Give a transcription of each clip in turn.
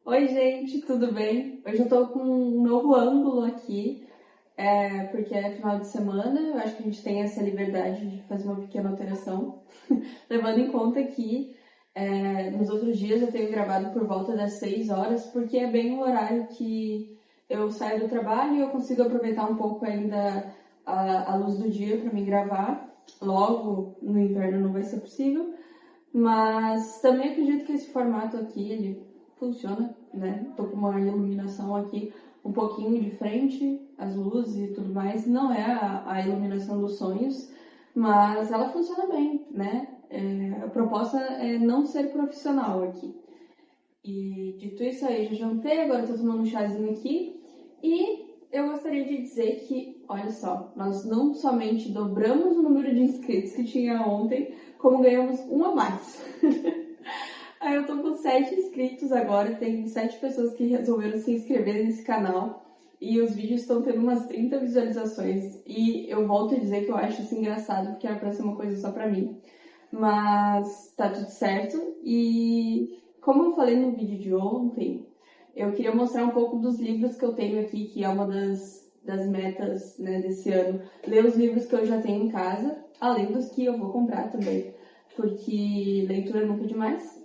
Oi, gente, tudo bem? Hoje eu tô com um novo ângulo aqui, porque é final de semana, eu acho que a gente tem essa liberdade de fazer uma pequena alteração, levando em conta que nos outros dias eu tenho gravado por volta das 6 horas, porque é bem o horário que eu saio do trabalho e eu consigo aproveitar um pouco ainda a luz do dia para me gravar. Logo, no inverno não vai ser possível, mas também acredito que esse formato aqui, ele funciona, né? Tô com uma iluminação aqui um pouquinho de frente, as luzes e tudo mais. Não é a iluminação dos sonhos, mas ela funciona bem, né? A proposta é não ser profissional aqui. E dito isso aí, já jantei, agora tô tomando um chazinho aqui. E eu gostaria de dizer que, olha só, nós não somente dobramos o número de inscritos que tinha ontem, como ganhamos um a mais. Aí eu tô com 7 inscritos agora, tem 7 pessoas que resolveram se inscrever nesse canal. E os vídeos estão tendo umas 30 visualizações. E eu volto a dizer que eu acho isso engraçado, porque era pra ser uma coisa só pra mim. Mas tá tudo certo. E como eu falei no vídeo de ontem, eu queria mostrar um pouco dos livros que eu tenho aqui, que é uma das metas, né, desse ano. Ler os livros que eu já tenho em casa, além dos que eu vou comprar também, porque leitura é nunca demais.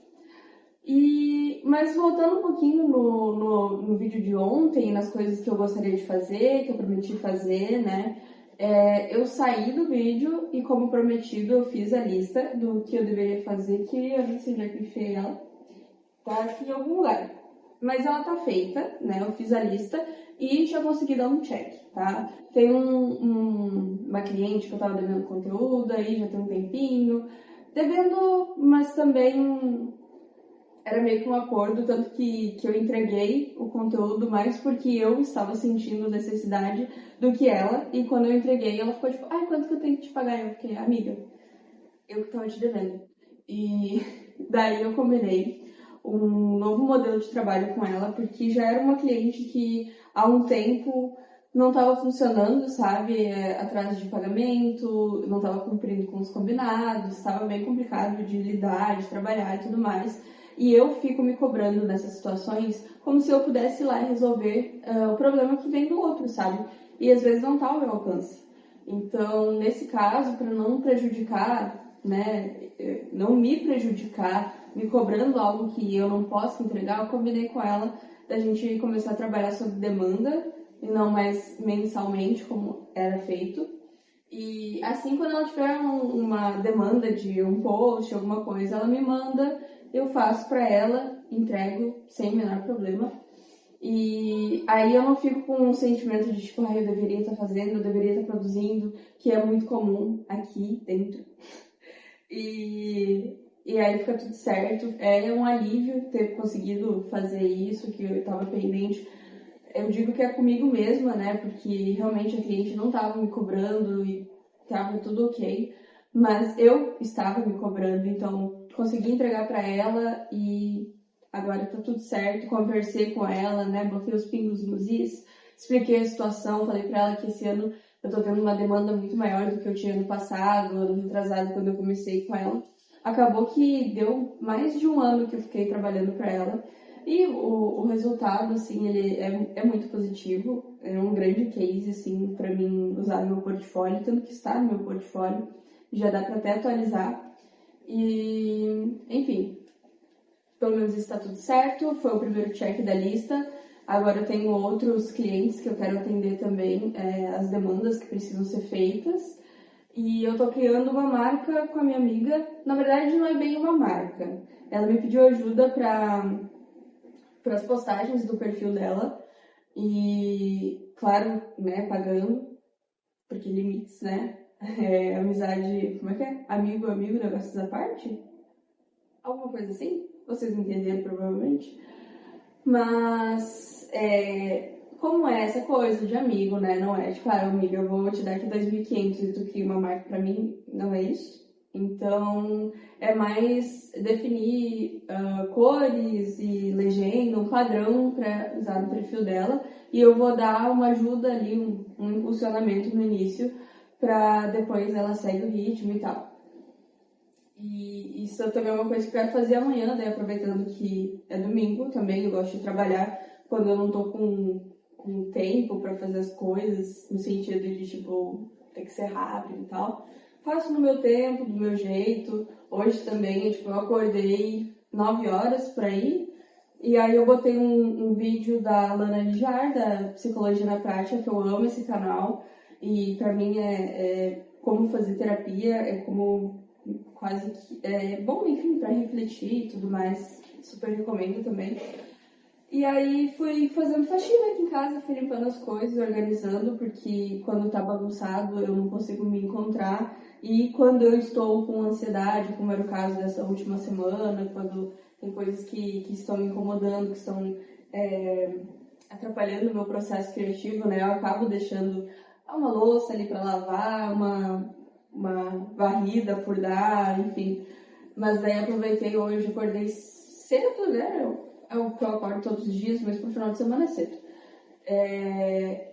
Mas voltando um pouquinho no vídeo de ontem, nas coisas que eu gostaria de fazer, que eu prometi fazer, né? Eu saí do vídeo e, como prometido, eu fiz a lista do que eu deveria fazer, que eu não sei onde é que eu enfiei ela. Tá aqui em algum lugar. Mas ela tá feita, né? Eu fiz a lista e já consegui dar um check, tá? Tem uma cliente que eu tava devendo conteúdo aí, já tem um tempinho. Devendo, mas também era meio que um acordo, tanto que eu entreguei o conteúdo mais porque eu estava sentindo necessidade do que ela. E quando eu entreguei, ela ficou tipo, ai, quanto que eu tenho que te pagar? Eu fiquei, amiga, eu que tava te devendo. E daí eu combinei um novo modelo de trabalho com ela, porque já era uma cliente que há um tempo não estava funcionando, sabe? Atraso de pagamento, não estava cumprindo com os combinados, estava bem complicado de lidar, de trabalhar e tudo mais. E eu fico me cobrando nessas situações como se eu pudesse ir lá e resolver o problema que vem do outro, sabe? E às vezes não está ao meu alcance. Então, nesse caso, para não prejudicar, né, não me prejudicar, me cobrando algo que eu não posso entregar, eu combinei com ela da gente começar a trabalhar sob demanda e não mais mensalmente como era feito. E assim, quando ela tiver uma demanda de um post, alguma coisa, ela me manda, eu faço para ela, entrego sem o menor problema. E aí eu não fico com um sentimento de tipo, eu deveria estar fazendo, eu deveria estar produzindo, que é muito comum aqui dentro. E aí fica tudo certo. É um alívio ter conseguido fazer isso, que eu estava pendente. Eu digo que é comigo mesma, né? Porque realmente a cliente não estava me cobrando e estava tudo ok. Mas eu estava me cobrando, então consegui entregar para ela e agora tá tudo certo. Conversei com ela, né? Botei os pingos nos is, expliquei a situação, falei para ela que esse ano eu tô tendo uma demanda muito maior do que eu tinha no passado, ano retrasado, quando eu comecei com ela. Acabou que deu mais de um ano que eu fiquei trabalhando para ela. E o resultado, assim, ele é muito positivo. É um grande case, assim, para mim usar no meu portfólio, tanto que está no meu portfólio. Já dá para até atualizar. E, enfim, pelo menos está tudo certo. Foi o primeiro check da lista. Agora eu tenho outros clientes que eu quero atender também, as demandas que precisam ser feitas. E eu tô criando uma marca com a minha amiga. Na verdade, não é bem uma marca. Ela me pediu ajuda para as postagens do perfil dela. E, claro, né, pagando, porque limites, né? Amizade, como é que é? Amigo, amigo, negócios à parte? Alguma coisa assim? Vocês entenderam provavelmente. Mas, como é essa coisa de amigo, né? Não é tipo, amiga, eu vou te dar aqui 2.500 e tu cria uma marca pra mim. Não é isso. Então, é mais definir cores e legenda, um padrão para usar no perfil dela. E eu vou dar uma ajuda ali, um impulsionamento no início, para depois ela segue o ritmo e tal. E isso também é uma coisa que eu quero fazer amanhã, daí aproveitando que é domingo também, eu gosto de trabalhar quando eu não tô com tempo pra fazer as coisas, no sentido de, tipo, ter que ser rápido e tal. Faço no meu tempo, do meu jeito. Hoje também, tipo, eu acordei 9 horas por aí, e aí eu botei um vídeo da Lana Lijar, da Psicologia na Prática, que eu amo esse canal, e pra mim é como fazer terapia, é como quase que. É bom, enfim, para refletir e tudo mais. Super recomendo também. E aí fui fazendo faxina aqui em casa, fui limpando as coisas, organizando, porque quando tá bagunçado eu não consigo me encontrar. E quando eu estou com ansiedade, como era o caso dessa última semana, quando tem coisas que estão me incomodando, que estão atrapalhando o meu processo criativo, né? Eu acabo deixando uma louça ali para lavar, uma varrida por dar, enfim. Mas daí aproveitei hoje, acordei cedo, né? É o que eu acordo todos os dias, mas pro final de semana é cedo.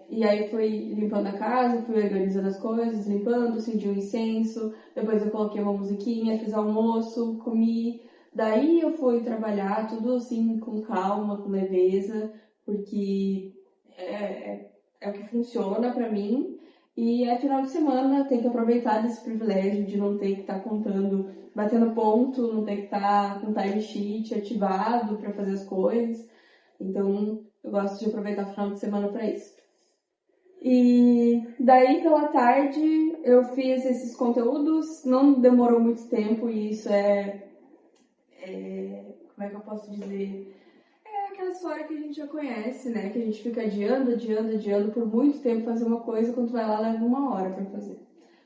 E aí fui limpando a casa, fui organizando as coisas, limpando, acendi um incenso, depois eu coloquei uma musiquinha, fiz almoço, comi. Daí eu fui trabalhar, tudo assim, com calma, com leveza, porque é o que funciona pra mim. E é final de semana, tem que aproveitar desse privilégio de não ter que estar contando, batendo ponto, não ter que estar com time sheet ativado para fazer as coisas. Então, eu gosto de aproveitar o final de semana para isso. E daí pela tarde eu fiz esses conteúdos, não demorou muito tempo e isso como é que eu posso dizer? Aquela história que a gente já conhece, né? Que a gente fica adiando por muito tempo fazer uma coisa, quando vai lá leva 1 hora para fazer.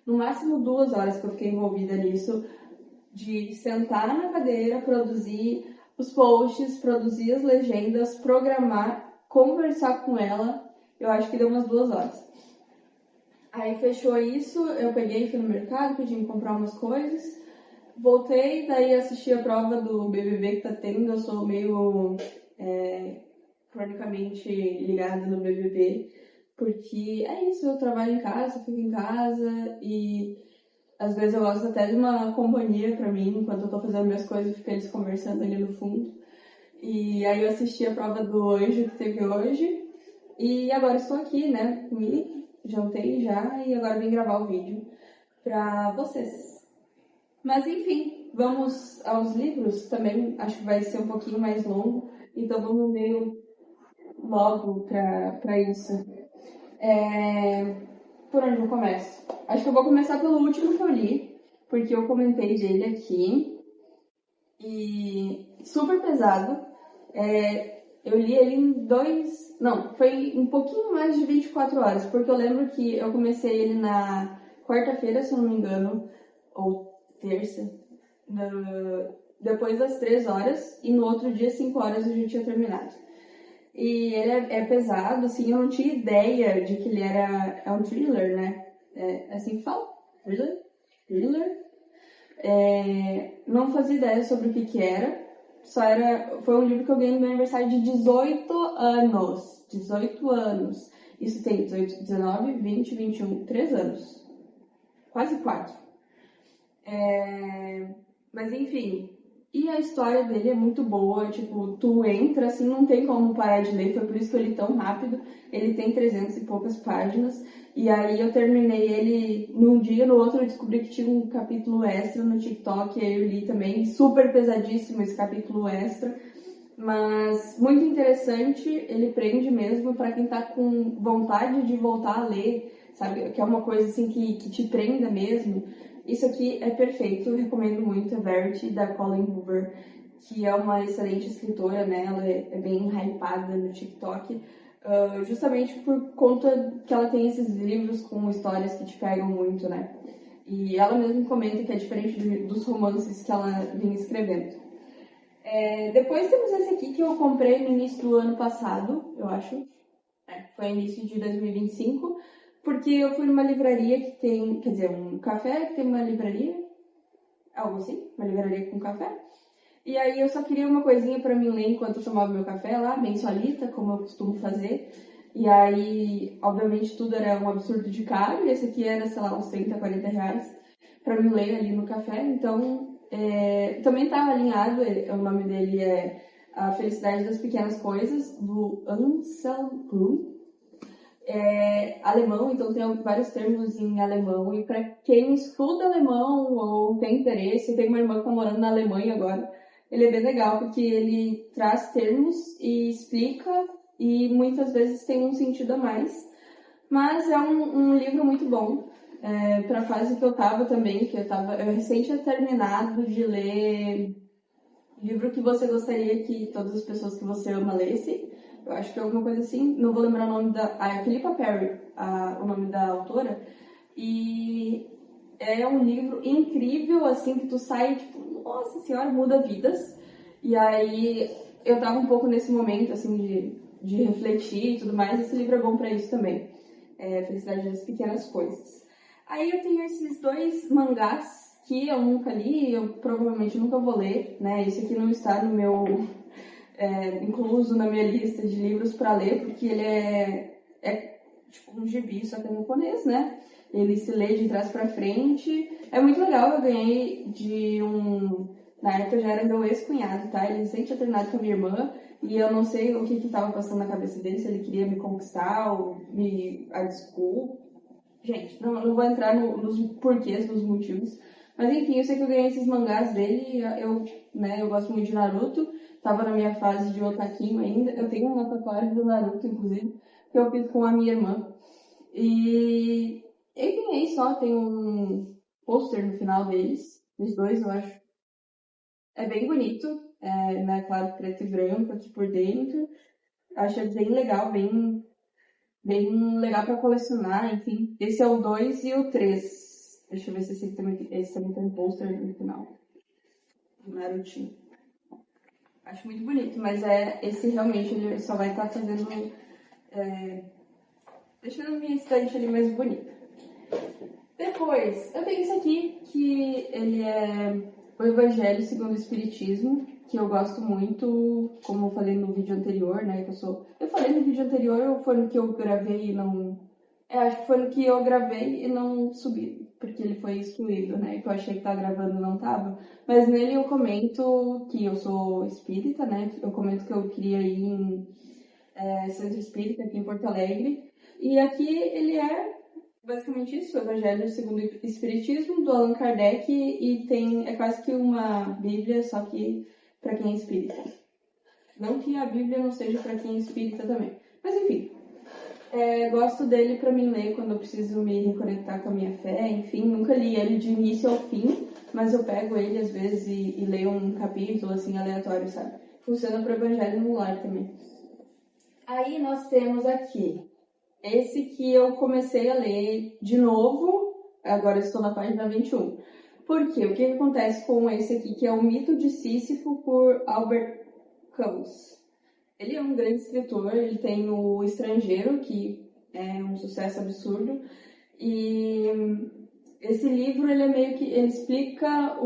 No máximo 2 horas que eu fiquei envolvida nisso, de sentar na cadeira, produzir os posts, produzir as legendas, programar, conversar com ela. Eu acho que deu umas 2 horas. Aí fechou isso, eu peguei, fui no mercado, pedi comprar umas coisas. Voltei, daí assisti a prova do BBB que tá tendo. Eu sou meio cronicamente ligada no BBB, porque é isso, eu trabalho em casa, fico em casa e às vezes eu gosto até de uma companhia pra mim, enquanto eu tô fazendo minhas coisas, fica eles conversando ali no fundo. E aí eu assisti a prova do Anjo que teve hoje e agora estou aqui, né, comi, jantei já e agora vim gravar o vídeo pra vocês. Mas enfim, vamos aos livros, também acho que vai ser um pouquinho mais longo, então vamos meio logo para isso. Por onde eu começo? Acho que eu vou começar pelo último que eu li, porque eu comentei dele aqui. E super pesado. Eu li ele em dois. Não, foi um pouquinho mais de 24 horas, porque eu lembro que eu comecei ele na quarta-feira, se eu não me engano, ou terça, depois das 3 horas, e no outro dia, 5 horas, eu já tinha terminado. E ele é pesado, assim, eu não tinha ideia de que ele é um thriller, né? É assim que fala? Thriller? Thriller? Não fazia ideia sobre o que era. Foi um livro que eu ganhei no meu aniversário de 18 anos. 18 anos. Isso tem 18, 19, 20, 21, 3 anos. Quase 4. Mas enfim. E a história dele é muito boa, tipo, tu entra assim, não tem como parar de ler, foi por isso que eu li tão rápido. Ele tem 300 e poucas páginas, e aí eu terminei ele num dia, no outro eu descobri que tinha um capítulo extra no TikTok, e aí eu li também, super pesadíssimo esse capítulo extra, mas muito interessante, ele prende mesmo para quem tá com vontade de voltar a ler, sabe, que é uma coisa assim que te prenda mesmo. Isso aqui é perfeito, eu recomendo muito, a Verity, da Colleen Hoover, que é uma excelente escritora, né? Ela é bem hypada no TikTok, justamente por conta que ela tem esses livros com histórias que te pegam muito, né? E ela mesma comenta que é diferente dos romances que ela vinha escrevendo. Depois temos esse aqui que eu comprei no início do ano passado, eu acho. Foi início de 2025. Porque eu fui numa livraria que tem, quer dizer, um café que tem uma livraria, algo assim, uma livraria com café. E aí eu só queria uma coisinha para mim ler enquanto eu tomava meu café lá, bem solita, como eu costumo fazer. E aí, obviamente, tudo era um absurdo de caro, e esse aqui era, sei lá, uns 30, 40 reais para mim ler ali no café. Então, Também está alinhado, o nome dele é A Felicidade das Pequenas Coisas, do Anselm Grün. Alemão, então tem vários termos em alemão, e para quem estuda alemão ou tem interesse, tem uma irmã que está morando na Alemanha agora, ele é bem legal porque ele traz termos e explica, e muitas vezes tem um sentido a mais, mas é um livro muito bom. Para a fase que eu estava também, eu recém tinha terminado de ler livro que você gostaria que todas as pessoas que você ama lessem. Eu acho que é alguma coisa assim. Não vou lembrar o nome da... é Philippa Perry, o nome da autora. E é um livro incrível, assim, que tu sai, tipo, nossa senhora, muda vidas. E aí, eu tava um pouco nesse momento, assim, de refletir e tudo mais. Esse livro é bom pra isso também. Felicidade das Pequenas Coisas. Aí eu tenho esses dois mangás que eu nunca li, eu provavelmente nunca vou ler, né? Esse aqui não está no meu... incluso na minha lista de livros para ler, porque ele é tipo um gibi, só que é japonês, né? Ele se lê de trás para frente. É muito legal, eu ganhei de um... Na época já era meu ex-cunhado, tá? Ele sempre tinha terminado com a minha irmã, e eu não sei o que estava passando na cabeça dele, se ele queria me conquistar ou me... a desculpa. Gente, não vou entrar nos porquês, nos motivos. Mas enfim, eu sei que eu ganhei esses mangás dele, eu gosto muito de Naruto, tava na minha fase de otaquinho ainda. Eu tenho uma tatuagem do Naruto, inclusive, que eu fiz com a minha irmã. E eu ganhei só, tem um pôster no final deles, dos dois, eu acho. É bem bonito, né, claro, preto e branco aqui por dentro. Acho bem legal, bem legal para colecionar, enfim. Esse é o 2 e o 3. Deixa eu ver se esse também tem um pôster no final. Do Narutinho. Acho muito bonito, mas esse realmente ele só vai estar fazendo... deixando minha estante ali mais bonita. Depois, eu tenho esse aqui, que ele é o Evangelho segundo o Espiritismo, que eu gosto muito, como eu falei no vídeo anterior, né? Eu falei no vídeo anterior ou foi no que eu gravei e não... acho que foi no que eu gravei e não subi, porque ele foi excluído, né? Que eu achei que tava gravando e não tava. Mas nele eu comento que eu sou espírita, né? Eu comento que eu queria ir em Centro Espírita aqui em Porto Alegre. E aqui ele é basicamente isso, o Evangelho segundo o Espiritismo, do Allan Kardec, e é quase que uma Bíblia, só que para quem é espírita. Não que a Bíblia não seja para quem é espírita também. Mas enfim, gosto dele para mim ler quando eu preciso me reconectar com a minha fé, enfim, nunca li ele de início ao fim, mas eu pego ele às vezes e leio um capítulo assim aleatório, sabe? Funciona para o Evangelho no lar também. Aí nós temos aqui esse que eu comecei a ler de novo, agora estou na página 21. Por quê? O que acontece com esse aqui, que é o Mito de Sísifo, por Albert Camus. Ele é um grande escritor, ele tem o Estrangeiro, que é um sucesso absurdo, e esse livro, ele é meio que, ele explica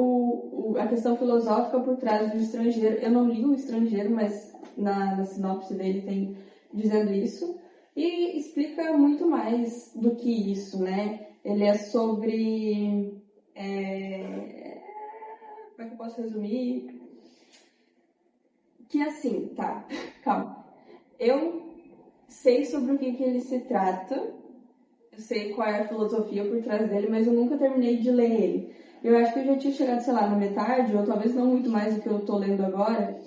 a questão filosófica por trás do Estrangeiro. Eu não li o Estrangeiro, mas na sinopse dele tem dizendo isso. E explica muito mais do que isso, né? Ele é sobre... como é que eu posso resumir? Que assim, tá, calma. Eu sei sobre o que ele se trata, eu sei qual é a filosofia por trás dele, mas eu nunca terminei de ler ele. Eu acho que eu já tinha chegado, sei lá, na metade, ou talvez não muito mais do que eu tô lendo agora,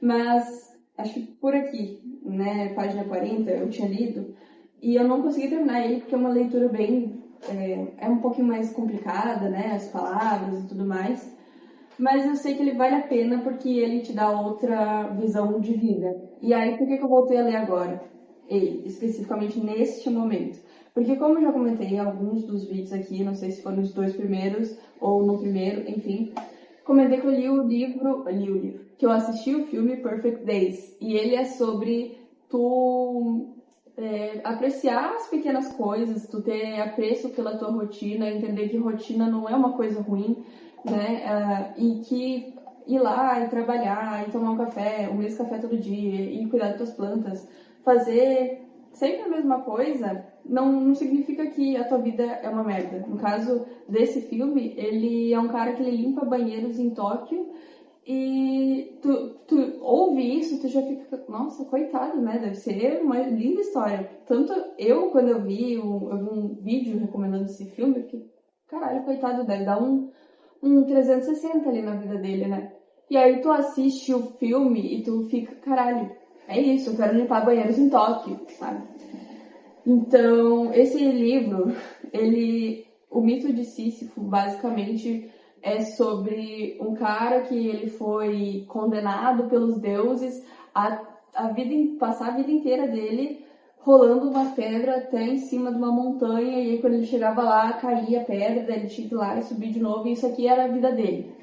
mas acho que por aqui, né, página 40, eu tinha lido, e eu não consegui terminar ele porque é uma leitura bem... um pouquinho mais complicada, né, as palavras e tudo mais, mas eu sei que ele vale a pena porque ele te dá outra visão de vida. E aí, por que eu voltei a ler agora? Ele, especificamente neste momento. Porque como eu já comentei em alguns dos vídeos aqui, não sei se foram os 2 primeiros ou no primeiro, enfim, comentei que eu li o livro, que eu assisti o filme Perfect Days. E ele é sobre tu apreciar as pequenas coisas, tu ter apreço pela tua rotina, entender que rotina não é uma coisa ruim, né? E que ir lá e trabalhar, e tomar um café, o mesmo café todo dia, e cuidar das tuas plantas, fazer sempre a mesma coisa não significa que a tua vida é uma merda. No caso desse filme, ele é um cara que ele limpa banheiros em Tóquio e tu ouve isso, tu já fica, nossa, coitado, né? Deve ser uma linda história. Tanto eu, quando eu vi um vídeo recomendando esse filme, que, caralho, coitado, deve dar um 360 ali na vida dele, né? E aí tu assiste o filme e tu fica, caralho, é isso, eu quero limpar banheiros em Tóquio, sabe? Então, esse livro, o mito de Sísifo, basicamente é sobre um cara que ele foi condenado pelos deuses passar a vida inteira dele rolando uma pedra até em cima de uma montanha, e aí quando ele chegava lá, caía a pedra, daí ele tinha que ir lá e subir de novo, e isso aqui era a vida dele.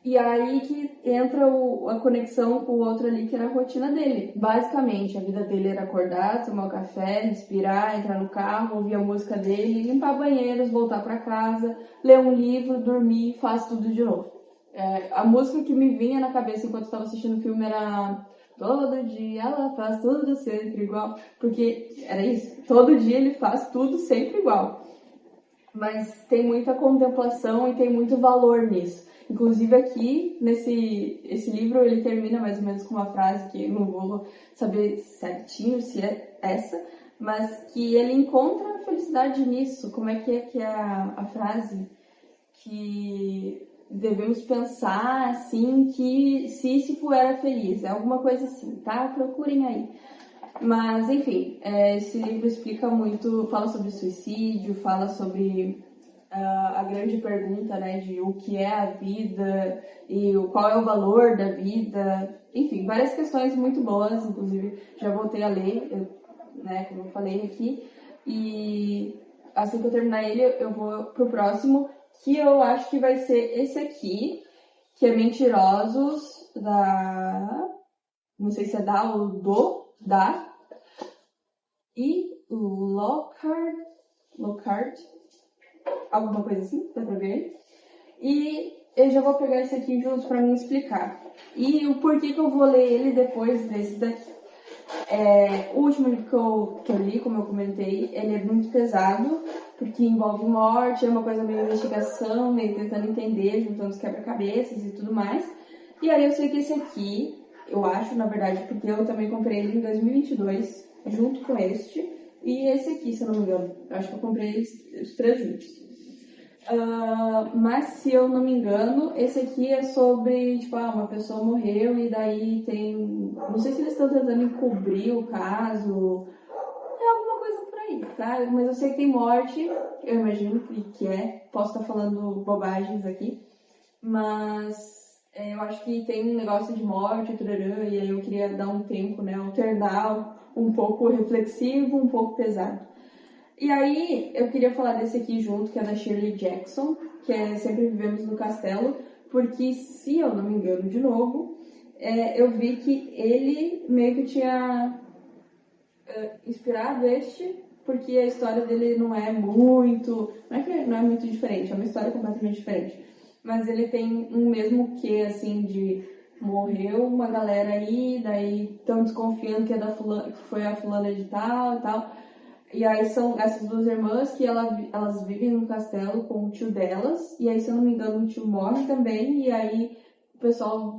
E aí que entra a conexão com o outro ali, que era a rotina dele. Basicamente, a vida dele era acordar, tomar um café, respirar, entrar no carro, ouvir a música dele, limpar banheiros, voltar para casa, ler um livro, dormir, faz tudo de novo. A música que me vinha na cabeça enquanto estava assistindo o filme era todo dia ela faz tudo sempre igual. Porque era isso, todo dia ele faz tudo sempre igual. Mas tem muita contemplação e tem muito valor nisso. Inclusive aqui, esse livro, ele termina mais ou menos com uma frase que eu não vou saber certinho se é essa, mas que ele encontra a felicidade nisso. Como é que é a frase? Que devemos pensar, assim, que Sísifo era feliz. É alguma coisa assim, tá? Procurem aí. Mas, enfim, esse livro explica muito, fala sobre suicídio, fala sobre a grande pergunta, né, de o que é a vida e qual é o valor da vida. Enfim, várias questões muito boas, inclusive já voltei a ler, né, como eu falei aqui. E assim que eu terminar ele, eu vou pro próximo, que eu acho que vai ser esse aqui, que é Mentirosos, não sei se é da ou da, e Lockhart, alguma coisa assim, dá pra ver. E eu já vou pegar esse aqui junto pra me explicar. E o porquê que eu vou ler ele depois desse daqui. O último livro que eu li, como eu comentei, ele é muito pesado, porque envolve morte, é uma coisa meio investigação, meio tentando entender, juntando os quebra-cabeças e tudo mais. E aí eu sei que esse aqui, eu acho, na verdade, porque eu também comprei ele em 2022, junto com este, e esse aqui, se eu não me engano. Eu acho que eu comprei os três juntos. Mas se eu não me engano, esse aqui é sobre, tipo, uma pessoa morreu e daí tem... Não sei se eles estão tentando encobrir o caso, é alguma coisa por aí, tá? Mas eu sei que tem morte, eu imagino que é, posso estar falando bobagens aqui, mas eu acho que tem um negócio de morte, turarã, e aí eu queria dar um tempo, né, alternar um pouco reflexivo, um pouco pesado. E aí, eu queria falar desse aqui junto, que é da Shirley Jackson, que é Sempre Vivemos no Castelo, porque, se eu não me engano de novo, eu vi que ele meio que tinha inspirado este, porque a história dele não é muito... Não é que não é muito diferente, é uma história completamente diferente. Mas ele tem um mesmo quê, assim, de morreu uma galera aí, daí estão desconfiando que é que foi a fulana de tal e tal. E aí são essas duas irmãs que elas vivem no castelo com o tio delas. E aí, se eu não me engano, o tio morre também. E aí o pessoal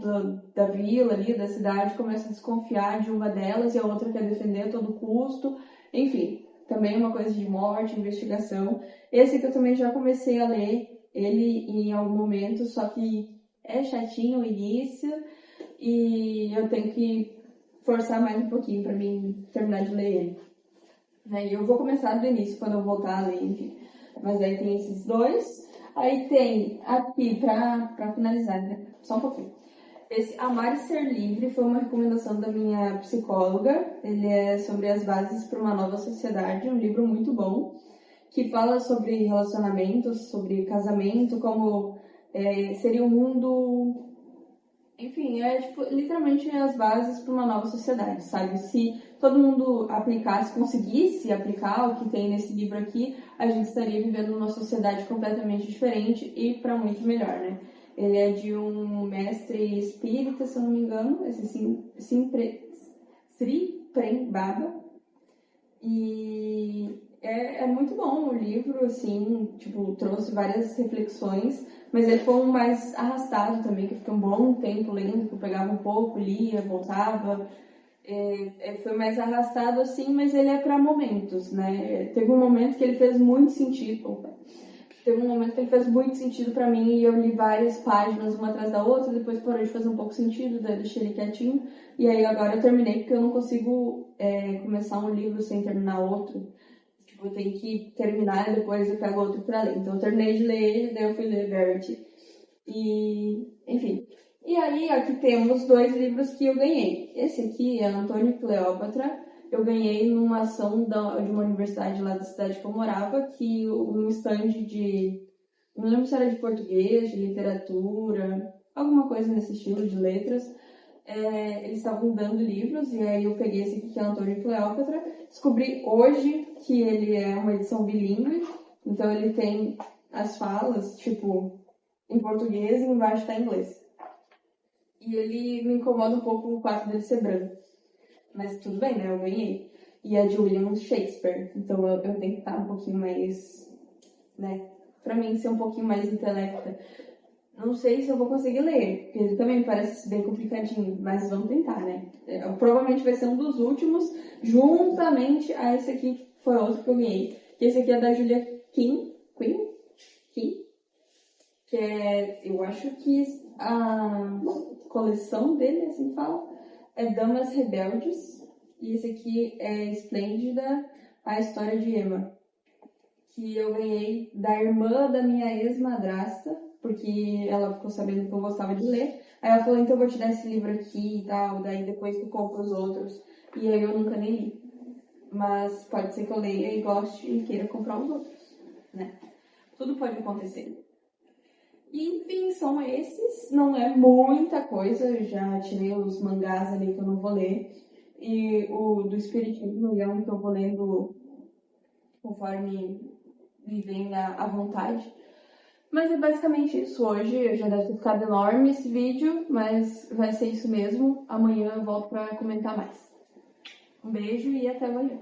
da vila ali, da cidade, começa a desconfiar de uma delas e a outra quer defender a todo custo. Enfim, também uma coisa de morte, investigação. Esse que eu também já comecei a ler ele em algum momento, só que é chatinho o início e eu tenho que forçar mais um pouquinho para mim terminar de ler ele. E eu vou começar do início, quando eu voltar a ler, enfim. Mas aí tem esses dois. Aí tem aqui, pra finalizar, né? Só um pouquinho. Esse Amar e Ser Livre foi uma recomendação da minha psicóloga. Ele é sobre as bases para uma nova sociedade, um livro muito bom, que fala sobre relacionamentos, sobre casamento, como seria um mundo... Enfim, tipo, literalmente as bases para uma nova sociedade, sabe? Se todo mundo aplicasse, conseguisse aplicar o que tem nesse livro aqui, a gente estaria vivendo uma sociedade completamente diferente e para muito melhor, né? Ele é de um mestre espírita, se eu não me engano, esse Sri Prem Baba. E é muito bom o livro, assim, tipo, trouxe várias reflexões, mas ele foi um mais arrastado também, que eu fiquei um bom tempo lendo, que eu pegava um pouco, lia, voltava. Foi mais arrastado assim, mas ele é para momentos, né? Teve um momento que ele fez muito sentido. Teve um momento que ele fez muito sentido para mim e eu li várias páginas uma atrás da outra, depois parou de fazer um pouco sentido, daí eu deixei ele quietinho. E aí agora eu terminei porque eu não consigo começar um livro sem terminar outro. Tipo, eu tenho que terminar e depois eu pego outro pra ler. Então eu terminei de ler ele, daí eu fui ler Verity. E, enfim. E aí aqui temos 2 livros que eu ganhei. Esse aqui é Antônio e Cleópatra. Eu ganhei numa ação de uma universidade lá da cidade que eu morava, que um stand de... Não lembro se era de português, de literatura, alguma coisa nesse estilo, de letras. Eles estavam dando livros, e aí eu peguei esse aqui, que é Antônio e Cleópatra. Descobri hoje que ele é uma edição bilíngue, então ele tem as falas, tipo, em português e embaixo está em inglês. E ele me incomoda um pouco o fato dele ser branco. Mas tudo bem, né? Eu ganhei. E é de William Shakespeare. Então eu tenho que estar um pouquinho mais, né? Pra mim ser um pouquinho mais intelecta. Não sei se eu vou conseguir ler, porque ele também parece bem complicadinho, mas vamos tentar, né? Provavelmente vai ser um dos últimos, juntamente a esse aqui, que foi outro que eu ganhei. Esse aqui é da Julia Quinn, que eu acho que a coleção dele, assim fala, é Damas Rebeldes. E esse aqui é Esplêndida, a história de Emma, que eu ganhei da irmã da minha ex-madrasta, porque ela ficou sabendo que eu gostava de ler. Aí ela falou, então eu vou te dar esse livro aqui e tal, daí depois tu compra os outros. E aí eu nunca nem li. Mas pode ser que eu leia e goste e queira comprar os outros, né? Tudo pode acontecer. E, enfim, são esses. Não é muita coisa, eu já tirei os mangás ali que eu não vou ler. E o do Espiritismo é um que eu vou lendo conforme me vem à vontade. Mas é basicamente isso hoje. Já deve ter ficado enorme esse vídeo, mas vai ser isso mesmo. Amanhã eu volto para comentar mais. Um beijo e até amanhã.